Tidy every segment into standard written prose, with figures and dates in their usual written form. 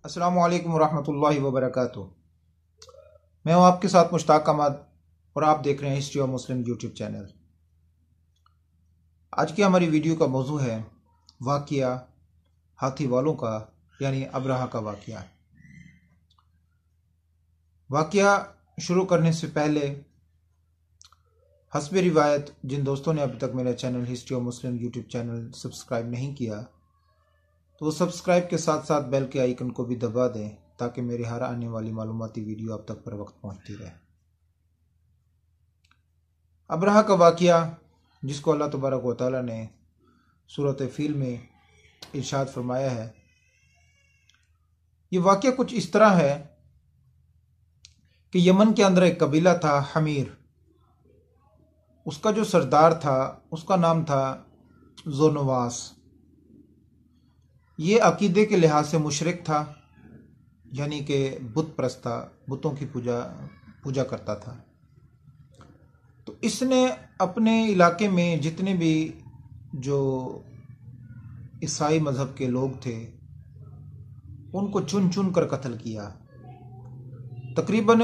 السلام علیکم ورحمۃ اللہ وبرکاتہ۔ میں ہوں آپ کے ساتھ مشتاق احمد اور آپ دیکھ رہے ہیں history of Muslim YouTube channel. آج کی ہماری ویڈیو کا موضوع ہے واقعہ ہاتھی والوں کا، یعنی ابرہہ کا واقعہ۔ واقعہ شروع کرنے سے پہلے حسب روایت جن دوستوں نے ابھی تک میرا channel history of Muslim YouTube channel subscribe نہیں کیا تو وہ سبسکرائب کے ساتھ ساتھ بیل کے آئیکن کو بھی دبا دیں تاکہ میری ہر آنے والی معلوماتی ویڈیو آپ تک پر وقت پہنچتی رہے۔ ابرہہ کا واقعہ، جس کو اللہ تبارک و تعالیٰ نے سورۃ فیل میں ارشاد فرمایا ہے، یہ واقعہ کچھ اس طرح ہے کہ یمن کے اندر ایک قبیلہ تھا حمیر۔ اس کا جو سردار تھا اس کا نام تھا ذو نواس۔ یہ عقیدے کے لحاظ سے مشرک تھا، یعنی کہ بت پرست تھا، بتوں کی پوجا کرتا تھا۔ تو اس نے اپنے علاقے میں جتنے بھی جو عیسائی مذہب کے لوگ تھے ان کو چن چن کر قتل کیا۔ تقریباً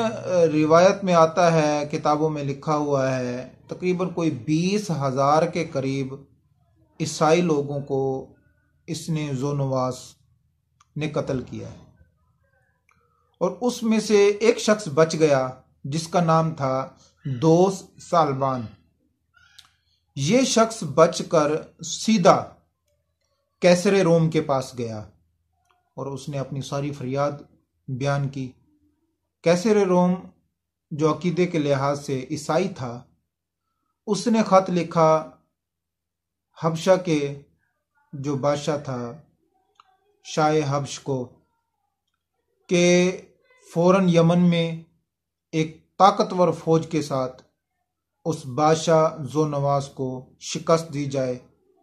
روایت میں آتا ہے، کتابوں میں لکھا ہوا ہے، تقریباً کوئی 20,000 کے قریب عیسائی لوگوں کو اس نے ذو نواس نے قتل کیا، اور اس میں سے ایک شخص بچ گیا جس کا نام تھا دوس سالبان۔ یہ شخص بچ کر سیدھا کیسر روم کے پاس گیا اور اس نے اپنی ساری فریاد بیان کی۔ کیسر روم جو عقیدے کے لحاظ سے عیسائی تھا، اس نے خط لکھا حبشہ کے جو بادشاہ تھا شاہ حبش کو کہ فوراً یمن میں ایک طاقتور فوج کے ساتھ اس بادشاہ ذو نواس کو شکست دی جائے،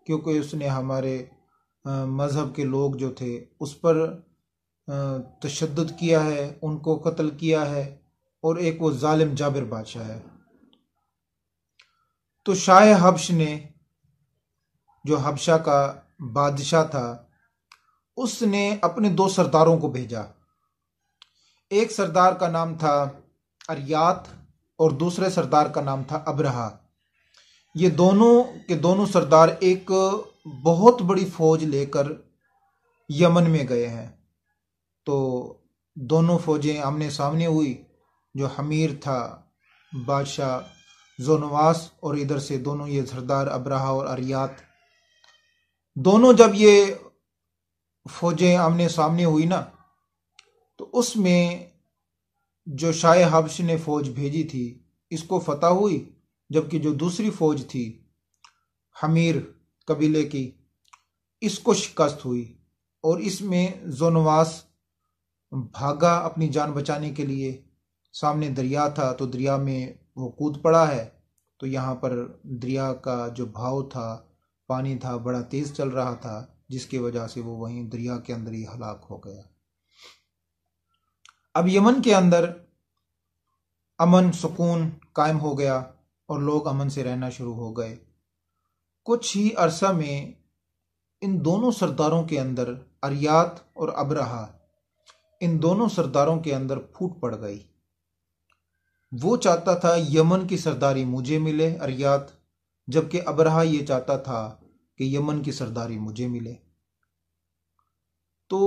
کیونکہ اس نے ہمارے مذہب کے لوگ جو تھے اس پر تشدد کیا ہے، ان کو قتل کیا ہے، اور ایک وہ ظالم جابر بادشاہ ہے۔ تو شاہ حبش نے، جو حبشہ کا بادشاہ تھا، اس نے اپنے 2 سرداروں کو بھیجا۔ ایک سردار کا نام تھا اریات اور دوسرے سردار کا نام تھا ابرہہ۔ یہ دونوں کے دونوں سردار ایک بہت بڑی فوج لے کر یمن میں گئے ہیں۔ تو دونوں فوجیں آمنے سامنے ہوئی، جو حمیر تھا بادشاہ ذو نواس، اور ادھر سے دونوں یہ سردار ابرہہ اور اریات، دونوں جب یہ فوجیں آمنے سامنے ہوئی نا، تو اس میں جو شاہ حبش نے فوج بھیجی تھی اس کو فتح ہوئی، جبکہ جو دوسری فوج تھی حمیر قبیلے کی، اس کو شکست ہوئی، اور اس میں ذو نواس بھاگا اپنی جان بچانے کے لیے۔ سامنے دریا تھا تو دریا میں وہ کود پڑا ہے، تو یہاں پر دریا کا جو بہاؤ تھا، پانی تھا، بڑا تیز چل رہا تھا، جس کی وجہ سے وہ وہیں دریا کے اندر ہی ہلاک ہو گیا۔ اب یمن کے اندر امن سکون قائم ہو گیا اور لوگ امن سے رہنا شروع ہو گئے۔ کچھ ہی عرصہ میں ان دونوں سرداروں کے اندر، اریات اور ابرہہ، ان دونوں سرداروں کے اندر پھوٹ پڑ گئی۔ وہ چاہتا تھا یمن کی سرداری مجھے ملے اریات، جبکہ ابرہہ یہ چاہتا تھا کہ یمن کی سرداری مجھے ملے۔ تو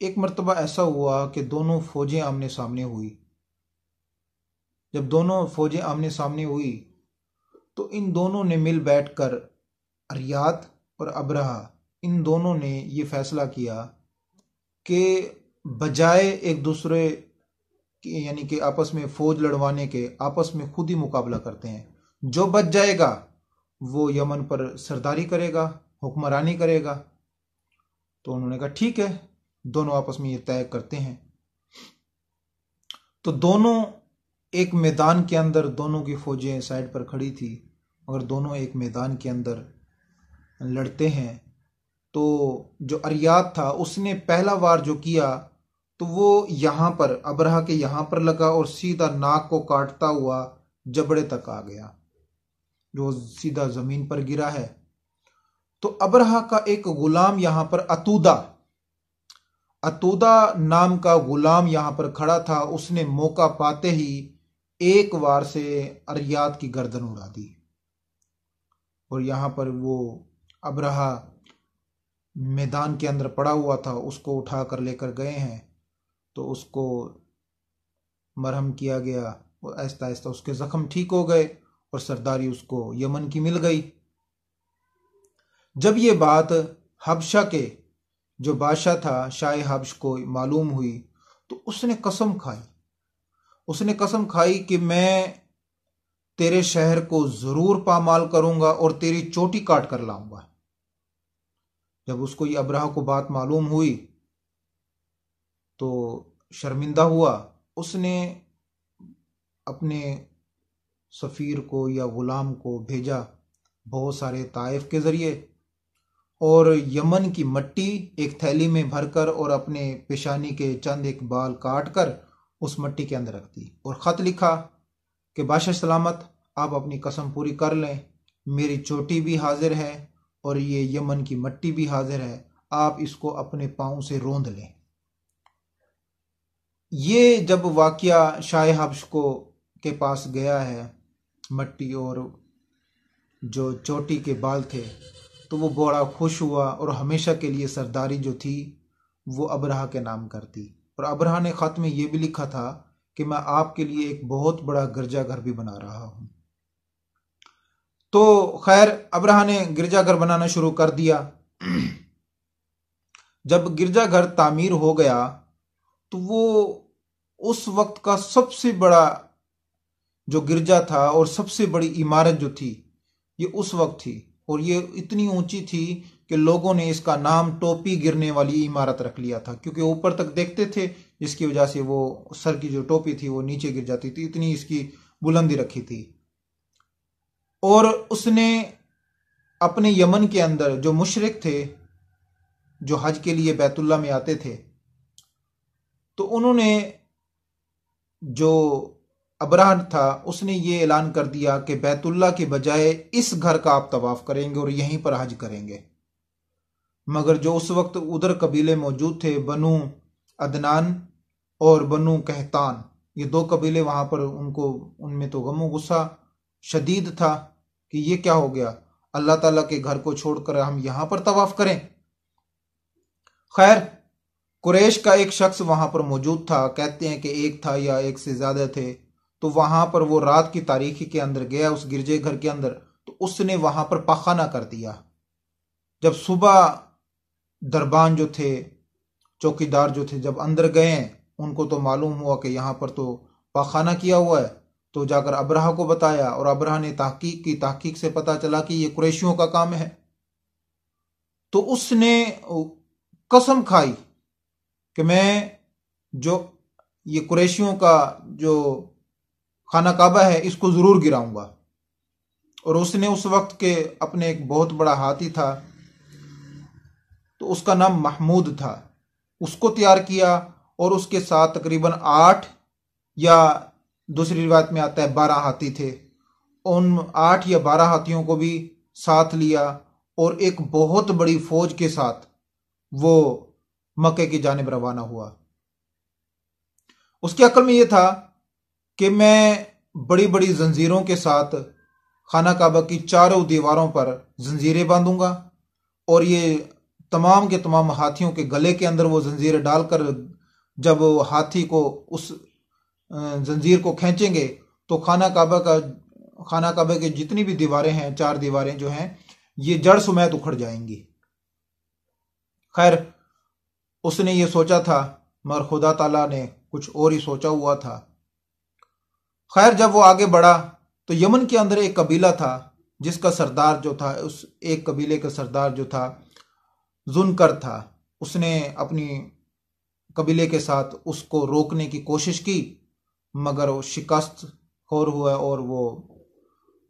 ایک مرتبہ ایسا ہوا کہ دونوں فوجیں آمنے سامنے ہوئی۔ جب دونوں فوجیں آمنے سامنے ہوئی تو ان دونوں نے مل بیٹھ کر، اریات اور ابرہہ، ان دونوں نے یہ فیصلہ کیا کہ بجائے ایک دوسرے یعنی کہ آپس میں فوج لڑوانے کے، آپس میں خود ہی مقابلہ کرتے ہیں۔ جو بچ جائے گا وہ یمن پر سرداری کرے گا، حکمرانی کرے گا۔ تو انہوں نے کہا ٹھیک ہے، دونوں آپس میں یہ طے کرتے ہیں۔ تو دونوں ایک میدان کے اندر، دونوں کی فوجیں سائڈ پر کھڑی تھی، اگر دونوں ایک میدان کے اندر لڑتے ہیں تو جو اریات تھا اس نے پہلا وار جو کیا تو وہ یہاں پر ابرہہ کے یہاں پر لگا اور سیدھا ناک کو کاٹتا ہوا جبڑے تک آ گیا، جو سیدھا زمین پر گرا ہے۔ تو ابرہہ کا ایک غلام یہاں پر اتودہ اتودا نام کا غلام یہاں پر کھڑا تھا، اس نے موقع پاتے ہی ایک وار سے اریات کی گردن اڑا دی، اور یہاں پر وہ ابرہا میدان کے اندر پڑا ہوا تھا، اس کو اٹھا کر لے کر گئے ہیں، تو اس کو مرہم کیا گیا، اور آہستہ آہستہ اس کے زخم ٹھیک ہو گئے اور سرداری اس کو یمن کی مل گئی۔ جب یہ بات حبشہ کے جو بادشاہ تھا شاہ حبش کو معلوم ہوئی تو اس نے قسم کھائی کہ میں تیرے شہر کو ضرور پامال کروں گا اور تیری چوٹی کاٹ کر لاؤں گا۔ جب اس کو یہ ابرہہ کو بات معلوم ہوئی تو شرمندہ ہوا، اس نے اپنے سفیر کو یا غلام کو بھیجا بہت سارے طائف کے ذریعے، اور یمن کی مٹی ایک تھیلی میں بھر کر اور اپنے پیشانی کے چند ایک بال کاٹ کر اس مٹی کے اندر رکھ دی، اور خط لکھا کہ بادشاہ سلامت، آپ اپنی قسم پوری کر لیں، میری چوٹی بھی حاضر ہے اور یہ یمن کی مٹی بھی حاضر ہے، آپ اس کو اپنے پاؤں سے روند لیں۔ یہ جب واقعہ شاہ حبش کو کے پاس گیا ہے، مٹی اور جو چوٹی کے بال تھے، تو وہ بڑا خوش ہوا اور ہمیشہ کے لیے سرداری جو تھی وہ ابرہہ کے نام کر دی، اور ابرہہ نے خط میں یہ بھی لکھا تھا کہ میں آپ کے لیے ایک بہت بڑا گرجا گھر بھی بنا رہا ہوں۔ تو خیر، ابرہہ نے گرجا گھر بنانا شروع کر دیا۔ جب گرجا گھر تعمیر ہو گیا تو وہ اس وقت کا سب سے بڑا جو گرجا تھا اور سب سے بڑی عمارت جو تھی یہ اس وقت تھی، اور یہ اتنی اونچی تھی کہ لوگوں نے اس کا نام ٹوپی گرنے والی عمارت رکھ لیا تھا، کیونکہ اوپر تک دیکھتے تھے، جس کی وجہ سے وہ سر کی جو ٹوپی تھی وہ نیچے گر جاتی تھی، اتنی اس کی بلندی رکھی تھی۔ اور اس نے اپنے یمن کے اندر جو مشرک تھے جو حج کے لیے بیت اللہ میں آتے تھے، تو انہوں نے جو ابرہہ تھا اس نے یہ اعلان کر دیا کہ بیت اللہ کے بجائے اس گھر کا آپ طواف کریں گے اور یہیں پر حج کریں گے۔ مگر جو اس وقت ادھر قبیلے موجود تھے، بنو عدنان اور بنو قحطان، یہ دو قبیلے وہاں پر ان میں تو غم و غصہ شدید تھا کہ یہ کیا ہو گیا، اللہ تعالیٰ کے گھر کو چھوڑ کر ہم یہاں پر طواف کریں۔ خیر، قریش کا ایک شخص وہاں پر موجود تھا، کہتے ہیں کہ ایک تھا یا ایک سے زیادہ تھے، تو وہاں پر وہ رات کی تاریکی کے اندر گیا اس گرجے گھر کے اندر، تو اس نے وہاں پر پاخانہ کر دیا۔ جب صبح دربان جو تھے، چوکیدار جو تھے، جب اندر گئے ان کو تو معلوم ہوا کہ یہاں پر تو پاخانہ کیا ہوا ہے، تو جا کر ابرہہ کو بتایا، اور ابرہہ نے تحقیق کی، تحقیق سے پتہ چلا کہ یہ قریشیوں کا کام ہے۔ تو اس نے قسم کھائی کہ میں جو یہ قریشیوں کا جو خانہ کعبہ ہے اس کو ضرور گراؤں گا، اور اس نے اس وقت کے اپنے ایک بہت بڑا ہاتھی تھا، تو اس کا نام محمود تھا، اس کو تیار کیا، اور اس کے ساتھ تقریباً 8 یا دوسری روایت میں آتا ہے 12 ہاتھی تھے، ان 8 یا 12 ہاتھیوں کو بھی ساتھ لیا، اور ایک بہت بڑی فوج کے ساتھ وہ مکے کی جانب روانہ ہوا۔ اس کے عقل میں یہ تھا کہ میں بڑی بڑی زنجیروں کے ساتھ خانہ کعبہ کی چاروں دیواروں پر زنجیریں باندھوں گا، اور یہ تمام کے تمام ہاتھیوں کے گلے کے اندر وہ زنجیریں ڈال کر جب ہاتھی کو اس زنجیر کو کھینچیں گے تو خانہ کعبہ کے جتنی بھی دیواریں ہیں، 4 دیواریں جو ہیں، یہ جڑ سمیت اکھڑ جائیں گی۔ خیر، اس نے یہ سوچا تھا، مگر خدا تعالیٰ نے کچھ اور ہی سوچا ہوا تھا۔ خیر، جب وہ آگے بڑھا تو یمن کے اندر ایک قبیلہ تھا جس کا سردار جو تھا، اس ایک قبیلے کا سردار جو تھا ذوالکر تھا، اس نے اپنی قبیلے کے ساتھ اس کو روکنے کی کوشش کی، مگر وہ شکست خور ہوا، اور وہ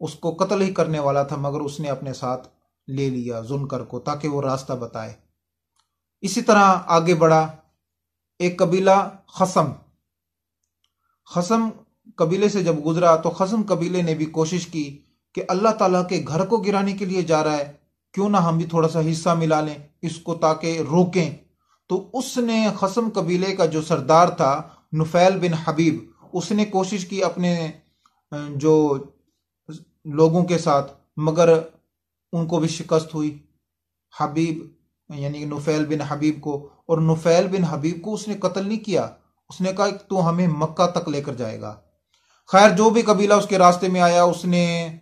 اس کو قتل ہی کرنے والا تھا، مگر اس نے اپنے ساتھ لے لیا ذوالکر کو تاکہ وہ راستہ بتائے۔ اسی طرح آگے بڑھا ایک قبیلہ خصم قبیلے سے جب گزرا تو خصم قبیلے نے بھی کوشش کی کہ اللہ تعالیٰ کے گھر کو گرانے کے لیے جا رہا ہے، کیوں نہ ہم بھی تھوڑا سا حصہ ملا لیں اس کو تاکہ روکیں۔ تو اس نے خصم قبیلے کا جو سردار تھا نفیل بن حبیب، اس نے کوشش کی اپنے جو لوگوں کے ساتھ، مگر ان کو بھی شکست ہوئی، حبیب یعنی نفیل بن حبیب کو. اور نفیل بن حبیب کو اس نے قتل نہیں کیا، اس نے کہا کہ تو ہمیں مکہ تک لے کر جائے گا. خیر جو بھی قبیلہ اس کے راستے میں آیا اس نے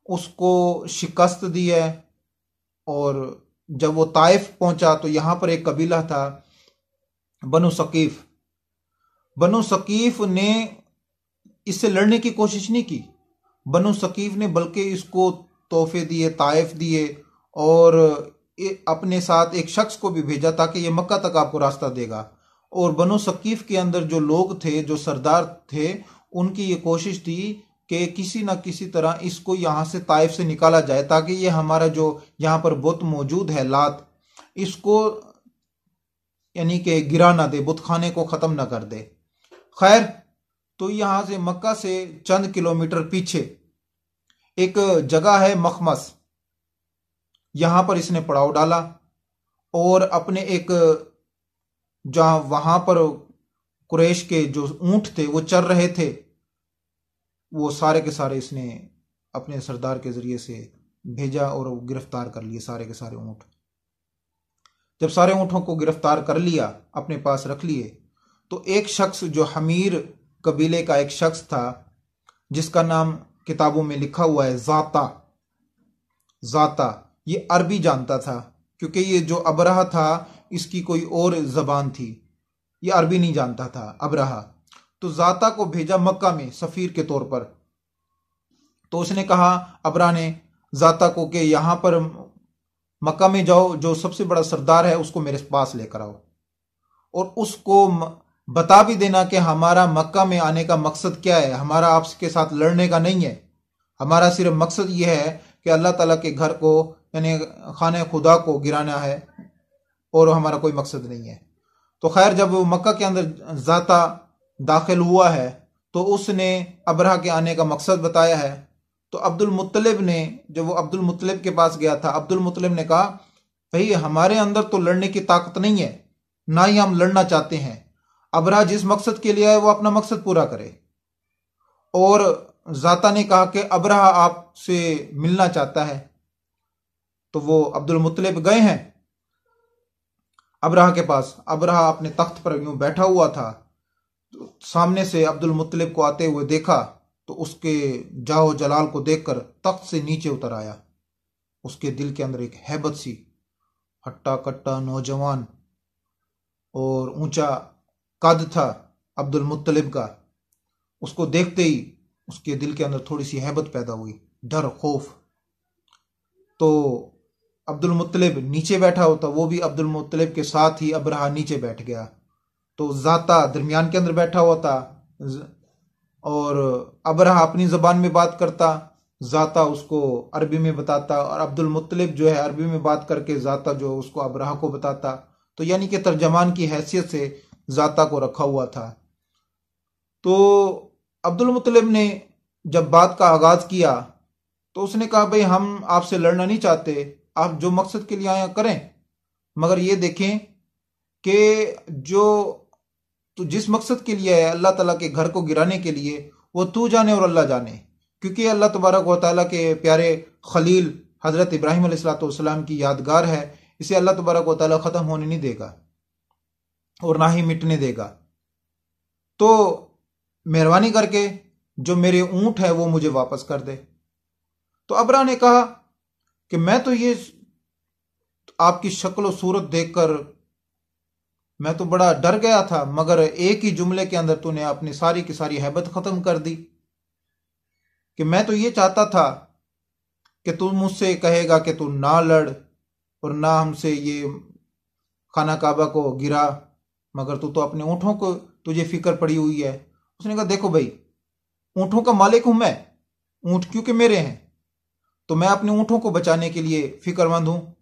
اس کو شکست دی ہے. اور جب وہ طائف پہنچا تو یہاں پر ایک قبیلہ تھا بنو ثقیف. بنو ثقیف نے اس سے لڑنے کی کوشش نہیں کی، بنو ثقیف نے بلکہ اس کو تحفے دیے، طائف دیے، اور اپنے ساتھ ایک شخص کو بھی بھیجا تاکہ یہ مکہ تک آپ کو راستہ دے گا. اور بنو ثقیف کے اندر جو لوگ تھے، جو سردار تھے، ان کی یہ کوشش تھی کہ کسی نہ کسی طرح اس کو یہاں سے طائف سے نکالا جائے تاکہ یہ ہمارا جو یہاں پر بت موجود ہے لات، اس کو یعنی کہ گرا نہ دے، بت خانے کو ختم نہ کر دے. خیر تو یہاں سے مکہ سے چند کلومیٹر پیچھے ایک جگہ ہے مخمس، یہاں پر اس نے پڑاؤ ڈالا اور اپنے ایک جہاں وہاں پر قریش کے جو اونٹ تھے وہ چر رہے تھے، وہ سارے کے سارے اس نے اپنے سردار کے ذریعے سے بھیجا اور گرفتار کر لیے سارے کے سارے اونٹ. جب سارے اونٹوں کو گرفتار کر لیا، اپنے پاس رکھ لیے، تو ایک شخص جو حمیر قبیلے کا ایک شخص تھا جس کا نام کتابوں میں لکھا ہوا ہے ذاتا، یہ عربی جانتا تھا کیونکہ یہ جو ابرہہ تھا اس کی کوئی اور زبان تھی، یہ عربی نہیں جانتا تھا ابرہہ. تو ذاتا کو بھیجا مکہ میں سفیر کے طور پر. تو اس نے کہا ابرہہ نے ذاتا کو کہ یہاں پر مکہ میں جاؤ، جو سب سے بڑا سردار ہے اس کو میرے پاس لے کر آؤ، اور اس کو بتا بھی دینا کہ ہمارا مکہ میں آنے کا مقصد کیا ہے، ہمارا آپ کے ساتھ لڑنے کا نہیں ہے، ہمارا صرف مقصد یہ ہے کہ اللہ تعالیٰ کے گھر کو یعنی خانہ خدا کو گرانا ہے، اور ہمارا کوئی مقصد نہیں ہے. تو خیر جب مکہ کے اندر ذاتا داخل ہوا ہے تو اس نے ابرہہ کے آنے کا مقصد بتایا ہے. تو عبد المطلب نے، جب وہ عبد المطلب کے پاس گیا تھا، عبد المطلب نے کہا بھئی ہمارے اندر تو لڑنے کی طاقت نہیں ہے، نہ ہی ہم لڑنا چاہتے ہیں، ابرہہ جس مقصد کے لیے آئے وہ اپنا مقصد پورا کرے. اور ذاتا نے کہا کہ ابرہہ آپ سے ملنا چاہتا ہے. تو وہ عبد المطلب گئے ہیں ابرہہ کے پاس. ابرہہ اپنے تخت پر یوں بیٹھا ہوا تھا، سامنے سے عبد المطلب کو آتے ہوئے دیکھا تو اس کے جاہ جلال کو دیکھ کر تخت سے نیچے اتر آیا. اس کے دل کے اندر ایک ہیبت سی، ہٹا کٹا نوجوان اور اونچا قد تھا عبد المطلب کا. اس کو دیکھتے ہی اس کے دل کے اندر تھوڑی سی ہیبت پیدا ہوئی، ڈر، خوف. تو عبد المطلب نیچے بیٹھا ہوتا، وہ بھی عبد المطلب کے ساتھ ہی ابرہہ نیچے بیٹھ گیا. تو ذاتا درمیان کے اندر بیٹھا ہوا تھا اور ابرہہ اپنی زبان میں بات کرتا، ذاتا اس کو عربی میں بتاتا، اور عبد المطلب جو ہے عربی میں بات کر کے ذاتا جو اس کو ابرہہ کو بتاتا. تو یعنی کہ ترجمان کی حیثیت سے ذاتا کو رکھا ہوا تھا. تو عبد المطلب نے جب بات کا آغاز کیا تو اس نے کہا بھئی ہم آپ سے لڑنا نہیں چاہتے، آپ جو مقصد کے لیے آیا کریں، مگر یہ دیکھیں کہ تو جس مقصد کے لیے ہے اللہ تعالیٰ کے گھر کو گرانے کے لیے، وہ تو جانے اور اللہ جانے. کیونکہ اللہ تبارک و تعالیٰ کے پیارے خلیل حضرت ابراہیم علیہ السلام کی یادگار ہے، اسے اللہ تبارک و تعالیٰ ختم ہونے نہیں دے گا اور نہ ہی مٹنے دے گا. تو مہربانی کر کے جو میرے اونٹ ہے وہ مجھے واپس کر دے. تو ابرہہ نے کہا کہ میں تو یہ آپ کی شکل و صورت دیکھ کر میں تو بڑا ڈر گیا تھا، مگر ایک ہی جملے کے اندر تو نے اپنی ساری کی ساری ہیبت ختم کر دی. کہ میں تو یہ چاہتا تھا کہ تو مجھ سے کہے گا کہ تو نہ لڑ اور نہ ہم سے یہ خانہ کعبہ کو گرا، مگر تو اپنے اونٹوں کو تجھے فکر پڑی ہوئی ہے. اس نے کہا دیکھو بھائی، اونٹوں کا مالک ہوں میں، اونٹ کیونکہ میرے ہیں تو میں اپنے اونٹوں کو بچانے کے لیے فکر مند ہوں،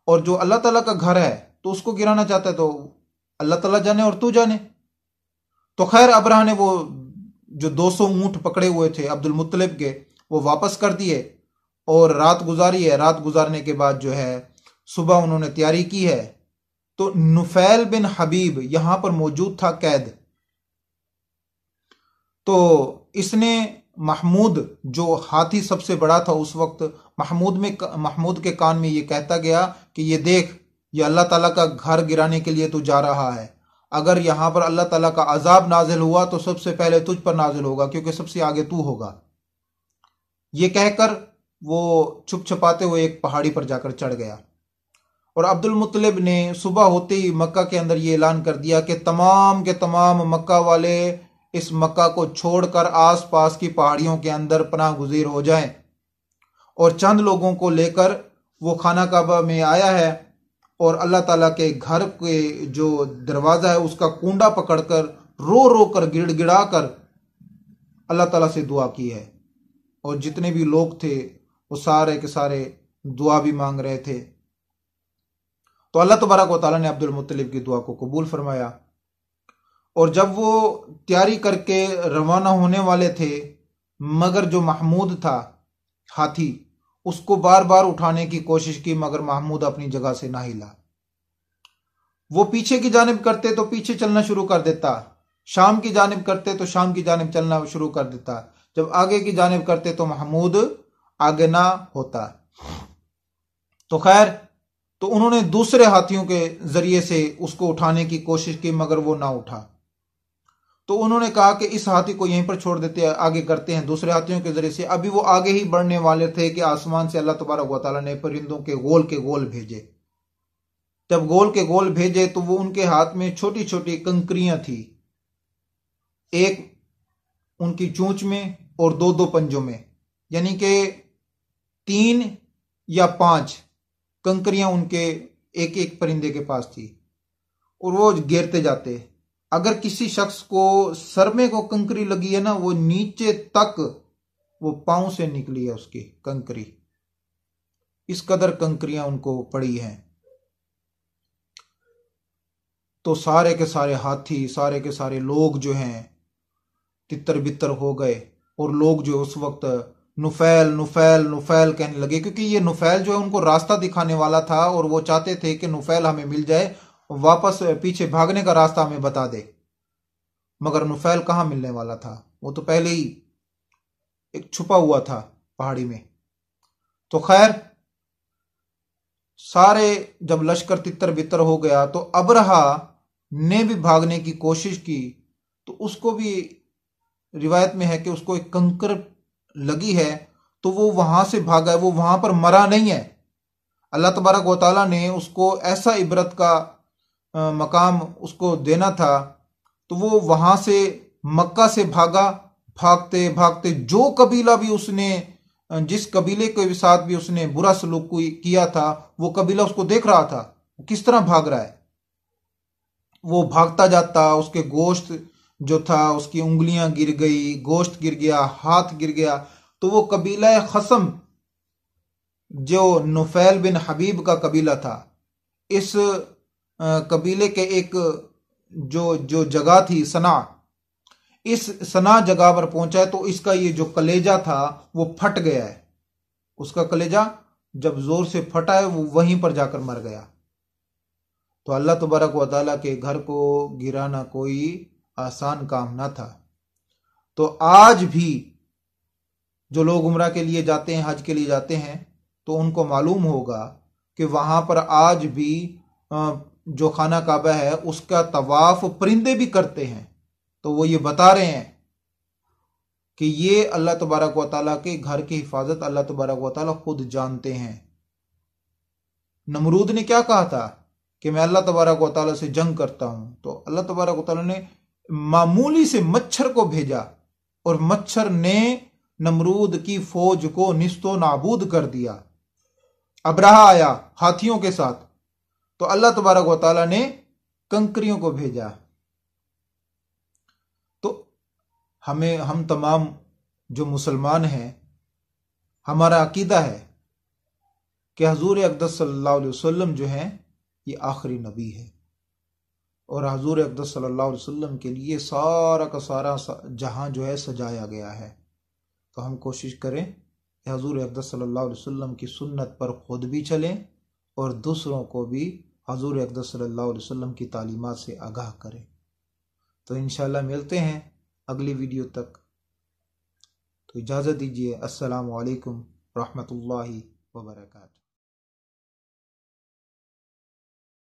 اور جو اللہ تعالیٰ کا گھر ہے تو اس کو گرانا چاہتا ہے تو اللہ تعالیٰ جانے اور تو جانے. تو خیر ابرہہ نے وہ جو 200 اونٹ پکڑے ہوئے تھے عبد المطلب کے وہ واپس کر دیے اور رات گزاری ہے. رات گزارنے کے بعد جو ہے صبح انہوں نے تیاری کی ہے تو نفیل بن حبیب یہاں پر موجود تھا قید. تو اس نے محمود جو ہاتھی سب سے بڑا تھا اس وقت، محمود کے کان میں یہ کہتا گیا کہ یہ دیکھ، یہ اللہ تعالیٰ کا گھر گرانے کے لیے تو جا رہا ہے، اگر یہاں پر اللہ تعالیٰ کا عذاب نازل ہوا تو سب سے پہلے تجھ پر نازل ہوگا، کیونکہ سب سے آگے تو ہوگا. یہ کہہ کر وہ چھپ چھپاتے ہوئے ایک پہاڑی پر جا کر چڑھ گیا. اور عبد المطلب نے صبح ہوتے ہی مکہ کے اندر یہ اعلان کر دیا کہ تمام کے تمام مکہ والے اس مکہ کو چھوڑ کر آس پاس کی پہاڑیوں کے اندر پناہ گزیر ہو جائیں، اور چند لوگوں کو لے کر وہ خانہ کعبہ میں آیا ہے اور اللہ تعالیٰ کے گھر کے جو دروازہ ہے اس کا کنڈا پکڑ کر رو رو کر گڑ گڑا کر اللہ تعالیٰ سے دعا کی ہے. اور جتنے بھی لوگ تھے وہ سارے کے سارے دعا بھی مانگ رہے تھے. تو اللہ تبارک و تعالیٰ نے عبد المطلب کی دعا کو قبول فرمایا. اور جب وہ تیاری کر کے روانہ ہونے والے تھے، مگر جو محمود تھا ہاتھی، اس کو بار بار اٹھانے کی کوشش کی، مگر محمود اپنی جگہ سے نہ ہلا. وہ پیچھے کی جانب کرتے تو پیچھے چلنا شروع کر دیتا، شام کی جانب کرتے تو شام کی جانب چلنا شروع کر دیتا، جب آگے کی جانب کرتے تو محمود آگے نہ ہوتا. تو خیر، تو انہوں نے دوسرے ہاتھیوں کے ذریعے سے اس کو اٹھانے کی کوشش کی، مگر وہ نہ اٹھا. تو انہوں نے کہا کہ اس ہاتھی کو یہیں پر چھوڑ دیتے ہیں، آگے کرتے ہیں دوسرے ہاتھیوں کے ذریعے سے. ابھی وہ آگے ہی بڑھنے والے تھے کہ آسمان سے اللہ تبارک و تعالیٰ نے پرندوں کے گول بھیجے. جب گول کے گول بھیجے تو وہ ان کے ہاتھ میں چھوٹی چھوٹی کنکریاں تھی، ایک ان کی چونچ میں اور دو پنجوں میں، یعنی کہ 3 یا 5 کنکریاں ان کے ایک ایک پرندے کے پاس تھی، اور وہ گھیرتے جاتے. اگر کسی شخص کو سر میں کو کنکری لگی ہے نا، وہ نیچے تک وہ پاؤں سے نکلی ہے اس کی کنکری، اس قدر کنکریاں ان کو پڑی ہیں. تو سارے کے سارے ہاتھی، سارے کے سارے لوگ جو ہیں تتر بتر ہو گئے، اور لوگ جو اس وقت نفیل نفیل نفیل کہنے لگے، کیونکہ یہ نفیل جو ہے ان کو راستہ دکھانے والا تھا، اور وہ چاہتے تھے کہ نفیل ہمیں مل جائے، واپس پیچھے بھاگنے کا راستہ ہمیں بتا دے. مگر نفیل کہاں ملنے والا تھا، وہ تو پہلے ہی ایک چھپا ہوا تھا پہاڑی میں. تو خیر، سارے جب لشکر تتر بتر ہو گیا تو ابرہا نے بھی بھاگنے کی کوشش کی، تو اس کو بھی روایت میں ہے کہ اس کو ایک کنکر لگی ہے، تو وہ وہاں سے بھاگا ہے، وہ وہاں پر مرا نہیں ہے. اللہ تبارک و تعالیٰ نے اس کو ایسا عبرت کا مقام اس کو دینا تھا، تو وہ وہاں سے مکہ سے بھاگا. بھاگتے بھاگتے جو قبیلہ بھی اس نے، جس قبیلے کے ساتھ بھی اس نے برا سلوک کیا تھا، وہ قبیلہ اس کو دیکھ رہا تھا وہ کس طرح بھاگ رہا ہے. وہ بھاگتا جاتا، اس کے گوشت جو تھا اس کی انگلیاں گر گئی، گوشت گر گیا، ہاتھ گر گیا. تو وہ قبیلہ خصم جو نفیل بن حبیب کا قبیلہ تھا، اس قبیلے کے ایک جو جگہ تھی صنع، اس صنع جگہ پر پہنچا ہے، تو اس کا یہ جو کلیجہ تھا وہ پھٹ گیا ہے. اس کا کلیجہ جب زور سے پھٹا ہے وہ وہیں پر جا کر مر گیا. تو اللہ تبارک و تعالیٰ کے گھر کو گرانا کوئی آسان کام نہ تھا. تو آج بھی جو لوگ عمرہ کے لیے جاتے ہیں، حج کے لیے جاتے ہیں، تو ان کو معلوم ہوگا کہ وہاں پر آج بھی جو خانہ کعبہ ہے اس کا طواف پرندے بھی کرتے ہیں. تو وہ یہ بتا رہے ہیں کہ یہ اللہ تبارک و تعالیٰ کے گھر کی حفاظت اللہ تبارک و تعالیٰ خود جانتے ہیں. نمرود نے کیا کہا تھا کہ میں اللہ تبارک و تعالیٰ سے جنگ کرتا ہوں، تو اللہ تبارک و تعالیٰ نے معمولی سے مچھر کو بھیجا، اور مچھر نے نمرود کی فوج کو نیست و نابود کر دیا. ابرہا آیا ہاتھیوں کے ساتھ، تو اللہ تبارک و تعالیٰ نے کنکریوں کو بھیجا. تو ہم تمام جو مسلمان ہیں، ہمارا عقیدہ ہے کہ حضور اقدس صلی اللہ علیہ وسلم جو ہیں یہ آخری نبی ہے، اور حضور اقدس صلی اللہ علیہ وسلم کے لیے سارا کا سارا جہاں جو ہے سجایا گیا ہے. تو ہم کوشش کریں کہ حضور اقدس صلی اللہ علیہ وسلم کی سنت پر خود بھی چلیں اور دوسروں کو بھی حضور اقدس صلی اللہ علیہ وسلم کی تعلیمات سے آگاہ کرے۔ تو انشاءاللہ ملتے ہیں اگلی ویڈیو تک، تو اجازت دیجیے۔ السلام علیکم ورحمۃ اللہ وبرکاتہ۔